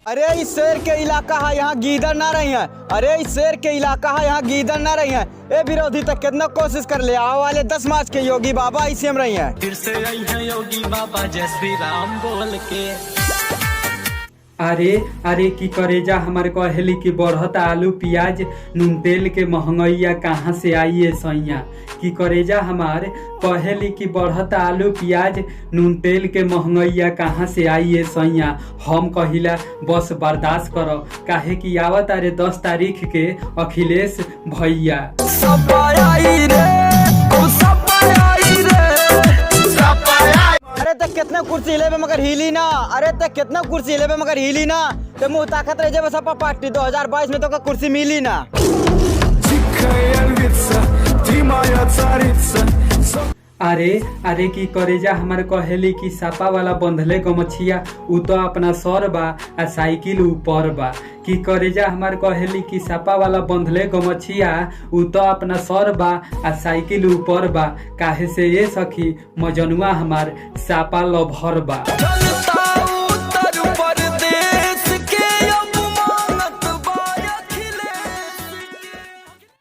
अरे इस शेर के इलाका है, यहाँ गीदड़ ना रही है। अरे इस शेर के इलाका है, यहाँ गीदड़ ना रही है। ए विरोधी तक कितना कोशिश कर ले, आओ वाले 10 मार्च के योगी बाबा इसी में रही है। फिर से आई है योगी बाबा जय श्री राम बोल के। अरे अरे की करेजा हमारे कहेली की बढ़त आलू प्याज नून तेल के महंगैया कहाँ से आई है सैया। की करेजा हमारे कहेली की बढ़त आलू प्याज नून तेल के महंगैया कहाँ से आई है सैया। हम कहिला बस बर्दाश्त करो, काहे की आवत अरे 10 तारीख के अखिलेश भैया। अरे तक कितना कुर्सी हिले पे मगर हिली ना। अरे तक कितना कुर्सी हिले पे मगर हिली ना। तो मुंह ताकत रह जाए सपा पार्टी 2022 में तो का कुर्सी मिली ना। अरे अरे की करेजा हमारे कहेली की सापा वाला बंधले गमछिया उ तो अपना सर बा आ साइकिल ऊपर बा। की करेजा हमारे कहेली की सापा वाला बंधले गमछिया उ तो अपना सर बा आ साइकिल ऊपर बा। काहे से ये सखी मजनुआ हमार सापा लभर बा।